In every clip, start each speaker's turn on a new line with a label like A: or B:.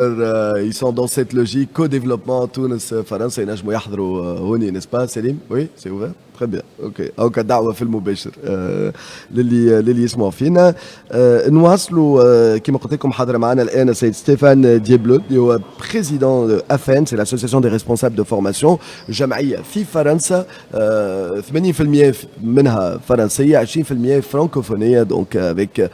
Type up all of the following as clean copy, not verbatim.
A: Ils sont dans cette logique co-développement تونس فرنسا ينجموا يحضروا هوني n'est-ce pas سليم؟ Oui, c'est ouvert. Très bien. اوكي هاكا دعوه في المباشر للي يسمعوا فينا نواصلوا كما قلت لكم حاضر معنا الان سيد ستيفان ديبلو اللي هو بريزيدون افن سي لاسوسياسيون دي ريسبونسابل دو فورماسيون جمعيه في فرنسا 80% منها فرنسيه 20% فرانكوفونيه دونك افيك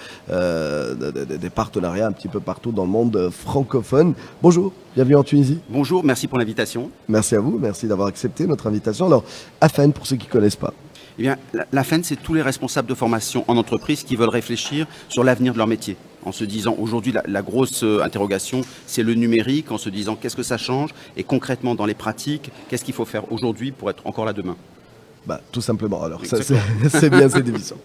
A: des partenariats un petit peu partout dans le monde francophone. Bonjour, bienvenue en Tunisie.
B: Bonjour, merci pour l'invitation.
A: Merci à vous, merci d'avoir accepté notre invitation. Alors, AFEN, pour ceux qui ne connaissent pas.
B: Eh bien, l'AFEN, c'est tous les responsables de formation en entreprise qui veulent réfléchir sur l'avenir de leur métier. En se disant, aujourd'hui, la grosse interrogation, c'est le numérique, en se disant qu'est-ce que ça change et concrètement dans les pratiques, qu'est-ce qu'il faut faire aujourd'hui pour être encore là demain.
A: Bah, tout simplement, alors, ça, c'est bien cette émission.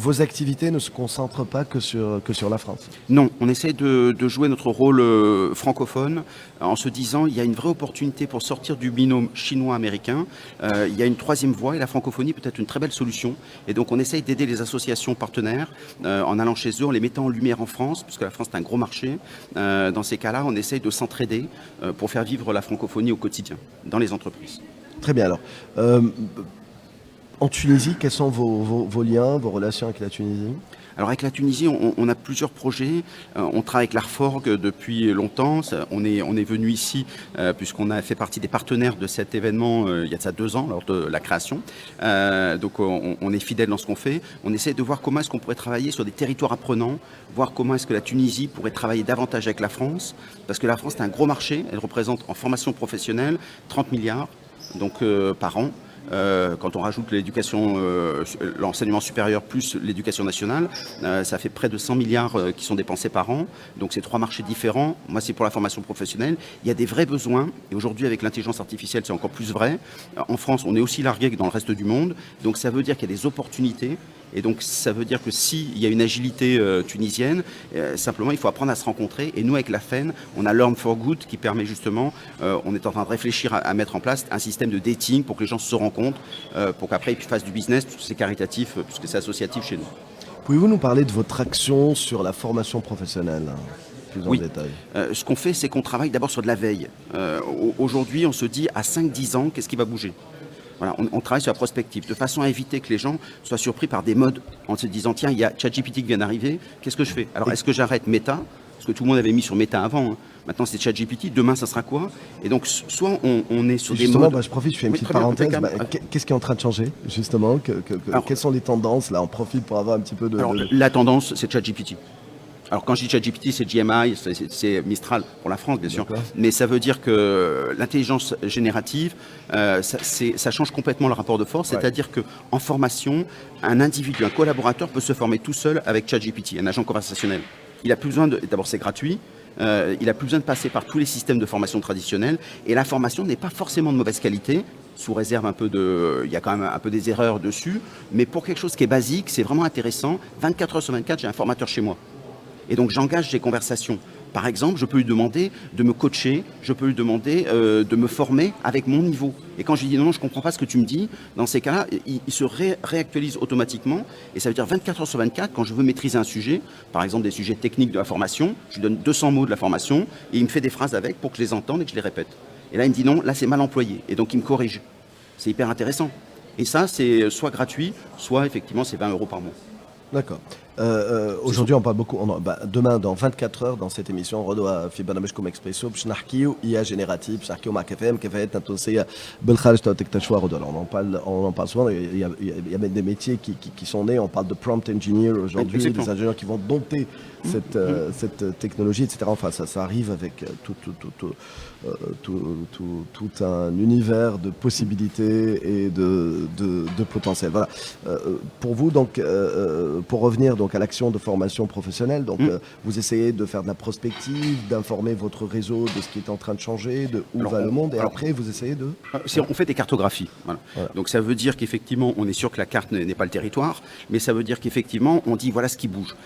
A: Vos activités ne se concentrent pas que sur la France?
B: Non, on essaie de jouer notre rôle francophone en se disant il y a une vraie opportunité pour sortir du binôme chinois-américain. Il y a une troisième voie et la francophonie peut être une très belle solution. Et donc on essaye d'aider les associations partenaires en allant chez eux, en les mettant en lumière en France, puisque la France est un gros marché. Dans ces cas-là, on essaye de s'entraider pour faire vivre la francophonie au quotidien, dans les entreprises.
A: Très bien, alors. En Tunisie, quels sont vos liens, vos relations avec la Tunisie?
B: Alors avec la Tunisie, on a plusieurs projets. On travaille avec l'Arforg depuis longtemps. On est venu ici puisqu'on a fait partie des partenaires de cet événement il y a de ça 2 ans, lors de la création. Donc on est fidèle dans ce qu'on fait. On essaie de voir comment est-ce qu'on pourrait travailler sur des territoires apprenants, voir comment est-ce que la Tunisie pourrait travailler davantage avec la France. Parce que la France, c'est un gros marché. Elle représente en formation professionnelle 30 milliards donc, par an. Quand on rajoute l'éducation, l'enseignement supérieur plus l'éducation nationale, ça fait près de 100 milliards qui sont dépensés par an. Donc c'est 3 marchés différents. Moi, c'est pour la formation professionnelle. Il y a des vrais besoins. Et aujourd'hui, avec l'intelligence artificielle, c'est encore plus vrai. En France, on est aussi largué que dans le reste du monde. Donc ça veut dire qu'il y a des opportunités. Et donc ça veut dire que s'il y a une agilité tunisienne, simplement il faut apprendre à se rencontrer. Et nous avec la FEN, on a Learn for Good qui permet justement, on est en train de réfléchir à mettre en place un système de dating pour que les gens se rencontrent, pour qu'après ils fassent du business, c'est caritatif, puisque c'est associatif chez nous.
A: Pouvez-vous nous parler de votre action sur la formation professionnelle plus en détail?
B: Ce qu'on fait, c'est qu'on travaille d'abord sur de la veille. Aujourd'hui, on se dit à 5-10 ans, qu'est-ce qui va bouger? Voilà, on travaille sur la prospective, de façon à éviter que les gens soient surpris par des modes en se disant tiens, il y a ChatGPT qui vient d'arriver, qu'est-ce que je fais? Alors est-ce que j'arrête Meta? Parce que tout le monde avait mis sur Meta avant, hein. Maintenant c'est ChatGPT, demain ça sera quoi? Et donc soit on est sur des modes...
A: je profite, je fais une petite parenthèse. Qu'est-ce qui est en train de changer justement? Alors, quelles sont les tendances? Là on profite pour avoir un petit peu de...
B: Alors la tendance c'est ChatGPT. Alors quand je dis ChatGPT, c'est GMI, c'est Mistral pour la France bien sûr, mais ça veut dire que l'intelligence générative, ça change complètement le rapport de force, c'est-à-dire qu'en formation, un individu, un collaborateur peut se former tout seul avec ChatGPT, un agent conversationnel. Il a plus besoin d'abord c'est gratuit, il a plus besoin de passer par tous les systèmes de formation traditionnels et la formation n'est pas forcément de mauvaise qualité, sous réserve un peu il y a quand même un peu des erreurs dessus, mais pour quelque chose qui est basique, c'est vraiment intéressant. 24 heures sur 24, j'ai un formateur chez moi. Et donc j'engage des conversations. Par exemple, je peux lui demander de me coacher, je peux lui demander de me former avec mon niveau. Et quand je lui dis non, je ne comprends pas ce que tu me dis, dans ces cas-là, il se réactualise automatiquement. Et ça veut dire 24 heures sur 24, quand je veux maîtriser un sujet, par exemple des sujets techniques de la formation, je lui donne 200 mots de la formation et il me fait des phrases avec pour que je les entende et que je les répète. Et là, il me dit non, là c'est mal employé. Et donc il me corrige. C'est hyper intéressant. Et ça, c'est soit gratuit, soit effectivement c'est 20 € par mois.
A: D'accord. Aujourd'hui, on parle beaucoup. Demain, dans 24 heures, dans cette émission, غدوة في برنامجكم إكسبريسو باش نحكيو IA générative, باش نحكيو مع كفاءتنا التونسية بالخارج تاع تكتشفوا غدوة. On en parle souvent. Il y a même des métiers qui sont nés. On parle de prompt engineer aujourd'hui, des ingénieurs qui vont dompter cette technologie, etc. Enfin, ça arrive avec tout un univers de possibilités et de potentiel. Voilà. Pour vous, donc, pour revenir donc à l'action de formation professionnelle, donc vous essayez de faire de la prospective, d'informer votre réseau de ce qui est en train de changer, de où va le monde, et après vous essayez de...
B: On fait des cartographies. Voilà. Voilà. Donc ça veut dire qu'effectivement, on est sûr que la carte n'est pas le territoire, mais ça veut dire qu'effectivement, on dit voilà ce qui bouge.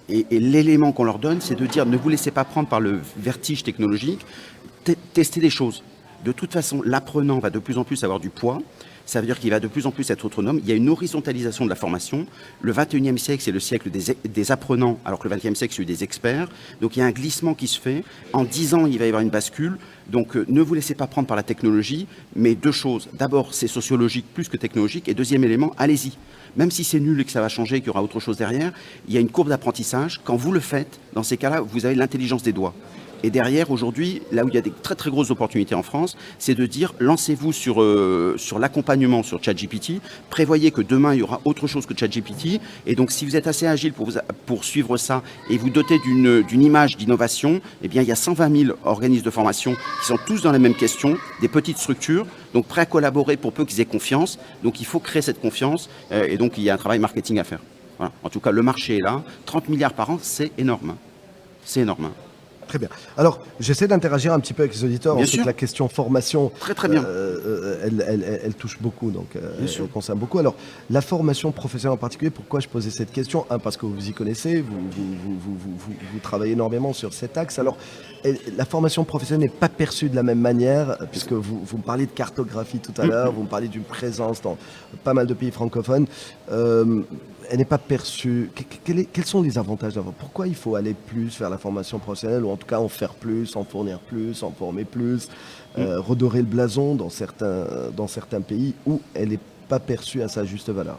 B: Et l'élément qu'on leur donne, c'est de dire ne vous laissez pas prendre par le vertige technologique, tester des choses. De toute façon, l'apprenant va de plus en plus avoir du poids. Ça veut dire qu'il va de plus en plus être autonome. Il y a une horizontalisation de la formation. Le 21e siècle, c'est le siècle des apprenants, alors que le 20e siècle, c'est celui des experts. Donc il y a un glissement qui se fait. En 10 ans, il va y avoir une bascule. Donc ne vous laissez pas prendre par la technologie, mais deux choses. D'abord, c'est sociologique plus que technologique. Et deuxième élément, allez-y. Même si c'est nul et que ça va changer, qu'il y aura autre chose derrière, il y a une courbe d'apprentissage. Quand vous le faites, dans ces cas-là, vous avez l'intelligence des doigts. Et derrière, aujourd'hui, là où il y a des très très grosses opportunités en France, c'est de dire, lancez-vous sur l'accompagnement sur ChatGPT, prévoyez que demain, il y aura autre chose que ChatGPT, et donc si vous êtes assez agile pour suivre ça et vous doter d'une image d'innovation, eh bien, il y a 120 000 organismes de formation qui sont tous dans la même question, des petites structures, donc prêts à collaborer pour peu qu'ils aient confiance. Donc il faut créer cette confiance, et donc il y a un travail marketing à faire. Voilà. En tout cas, le marché est là, 30 milliards par an, c'est énorme. C'est énorme.
A: Très bien. Alors, j'essaie d'interagir un petit peu avec les auditeurs.
B: Bien
A: On sait
B: sûr.
A: que la question formation,
B: Très bien.
A: elle touche beaucoup, donc elle concerne beaucoup. Alors, la formation professionnelle en particulier, pourquoi je posais cette question? Un, parce que vous y connaissez, vous travaillez énormément sur cet axe. Alors, la formation professionnelle n'est pas perçue de la même manière, puisque vous me parliez de cartographie tout à l'heure, vous me parliez d'une présence dans pas mal de pays francophones. Elle n'est pas perçue. Quels sont les avantages d'avoir? Pourquoi il faut aller plus vers la formation professionnelle, ou en tout cas en faire plus, en fournir plus, en former plus, redorer le blason dans certains pays où elle n'est pas perçue à sa juste valeur?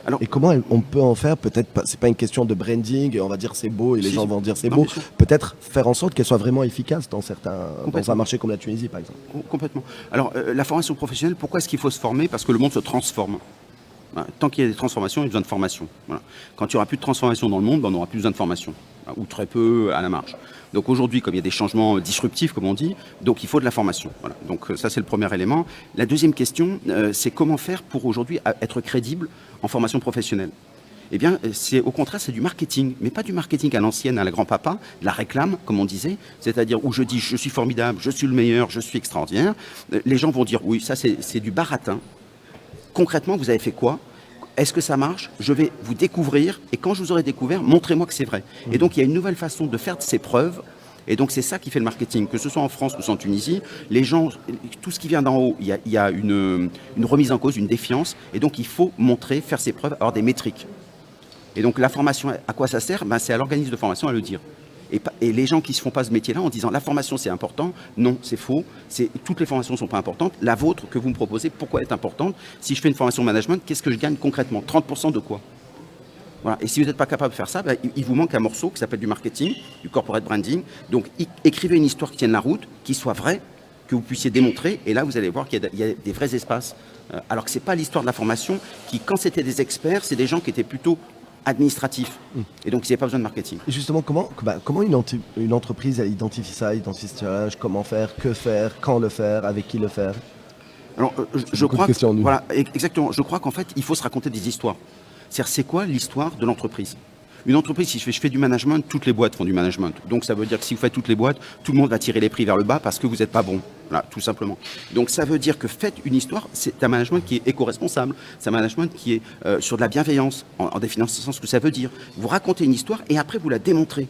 A: Alors, et comment on peut en faire, peut-être, c'est pas une question de branding et on va dire c'est beau et les gens vont dire c'est beau, peut-être faire en sorte qu'elle soit vraiment efficace dans un marché comme la Tunisie par exemple.
B: Complètement. Alors la formation professionnelle, pourquoi est-ce qu'il faut se former? Parce que le monde se transforme. Tant qu'il y a des transformations, il y a besoin de formation. Voilà. Quand il n'y aura plus de transformation dans le monde, on n'aura plus besoin de formation, ou très peu à la marge. Donc aujourd'hui, comme il y a des changements disruptifs, comme on dit, donc il faut de la formation. Voilà. Donc ça, c'est le premier élément. La deuxième question, c'est comment faire pour aujourd'hui être crédible en formation professionnelle. Eh bien, au contraire, c'est du marketing, mais pas du marketing à l'ancienne, à la grand-papa, de la réclame, comme on disait, c'est-à-dire où je dis je suis formidable, je suis le meilleur, je suis extraordinaire. Les gens vont dire oui, ça c'est du baratin. Concrètement, vous avez fait quoi? Est-ce que ça marche? Je vais vous découvrir, et quand je vous aurai découvert, montrez-moi que c'est vrai. Et donc, il y a une nouvelle façon de faire ces preuves, et donc c'est ça qui fait le marketing. Que ce soit en France ou en Tunisie, les gens, tout ce qui vient d'en haut, il y a une remise en cause, une défiance, et donc il faut montrer, faire ses preuves, avoir des métriques. Et donc la formation, à quoi ça sert? C'est à l'organisme de formation à le dire. Et les gens qui ne se font pas ce métier-là en disant la formation c'est important, non, c'est faux, toutes les formations ne sont pas importantes. La vôtre que vous me proposez, pourquoi est importante? Si je fais une formation management, qu'est-ce que je gagne concrètement? 30% de quoi? Voilà. Et si vous n'êtes pas capable de faire ça, il vous manque un morceau qui s'appelle du marketing, du corporate branding. Donc écrivez une histoire qui tienne la route, qui soit vraie, que vous puissiez démontrer, et là vous allez voir qu'il y a des vrais espaces. Alors que ce n'est pas l'histoire de la formation qui, quand c'était des experts, c'est des gens qui étaient plutôt administratif. Et donc, il n'y a pas besoin de marketing.
A: Et justement, comment une entreprise elle identifie ça, identifie ce challenge, comment faire, que faire, quand le faire, avec qui le faire?
B: Alors, je crois voilà, exactement. Je crois qu'en fait, il faut se raconter des histoires. C'est quoi l'histoire de l'entreprise? Une entreprise, si je fais du management, toutes les boîtes font du management. Donc ça veut dire que si vous faites toutes les boîtes, tout le monde va tirer les prix vers le bas parce que vous n'êtes pas bon. Voilà, tout simplement. Donc ça veut dire que faites une histoire, c'est un management qui est éco-responsable, c'est un management qui est sur de la bienveillance, en définissant ce que ça veut dire. Vous racontez une histoire et après vous la démontrez.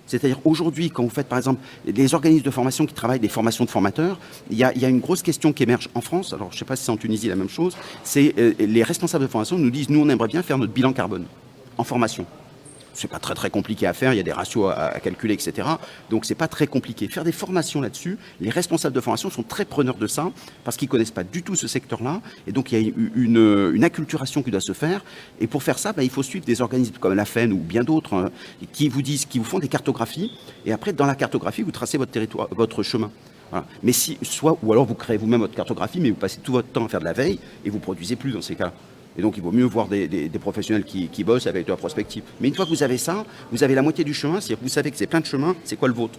B: C'est-à-dire aujourd'hui, quand vous faites par exemple les organismes de formation qui travaillent des formations de formateurs, il y a une grosse question qui émerge en France, alors je ne sais pas si c'est en Tunisie la même chose, c'est les responsables de formation nous disent, nous on aimerait bien faire notre bilan carbone en formation. C'est pas très très compliqué à faire, il y a des ratios à calculer, etc. Donc c'est pas très compliqué. Faire des formations là-dessus, les responsables de formation sont très preneurs de ça parce qu'ils connaissent pas du tout ce secteur-là. Et donc il y a une acculturation qui doit se faire. Et pour faire ça, il faut suivre des organismes comme la FEN ou bien d'autres qui vous font des cartographies. Et après, dans la cartographie, vous tracez votre territoire, votre chemin. Voilà. Mais ou alors vous créez vous-même votre cartographie, mais vous passez tout votre temps à faire de la veille et vous produisez plus dans ces cas-là. Et donc, il vaut mieux voir des professionnels qui bossent avec de la prospective. Mais une fois que vous avez ça, vous avez la moitié du chemin, c'est-à-dire que vous savez que c'est plein de chemins, c'est quoi le vôtre?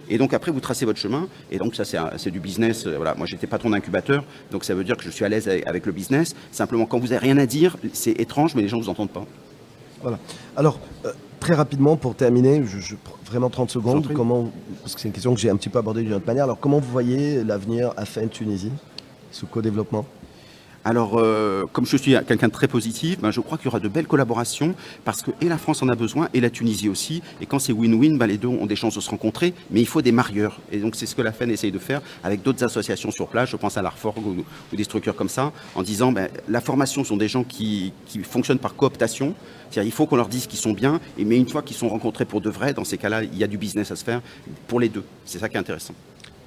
B: Et donc, après, vous tracez votre chemin. Et donc, ça, c'est du business. Voilà. Moi, j'étais patron d'incubateur, donc ça veut dire que je suis à l'aise avec le business. Simplement, quand vous n'avez rien à dire, c'est étrange, mais les gens ne vous entendent pas.
A: Voilà. Alors, très rapidement, pour terminer, vraiment 30 secondes, parce que c'est une question que j'ai un petit peu abordée d'une autre manière. Alors, comment vous voyez l'avenir à FEN Tunisie, sous co-développement?
B: Alors, comme je suis quelqu'un de très positif, je crois qu'il y aura de belles collaborations parce que et la France en a besoin et la Tunisie aussi. Et quand c'est win-win, les deux ont des chances de se rencontrer, mais il faut des marieurs. Et donc, c'est ce que la FEN essaye de faire avec d'autres associations sur place. Je pense à l'Arforg ou des structures comme ça, en disant la formation sont des gens qui fonctionnent par cooptation. C'est-à-dire, il faut qu'on leur dise qu'ils sont bien, mais une fois qu'ils sont rencontrés pour de vrai, dans ces cas-là, il y a du business à se faire pour les deux. C'est ça qui est intéressant.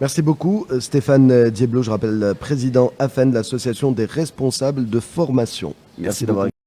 A: Merci beaucoup Stéphane Dieblo, je rappelle président AFEN, l'association des responsables de formation.
B: Merci
A: d'avoir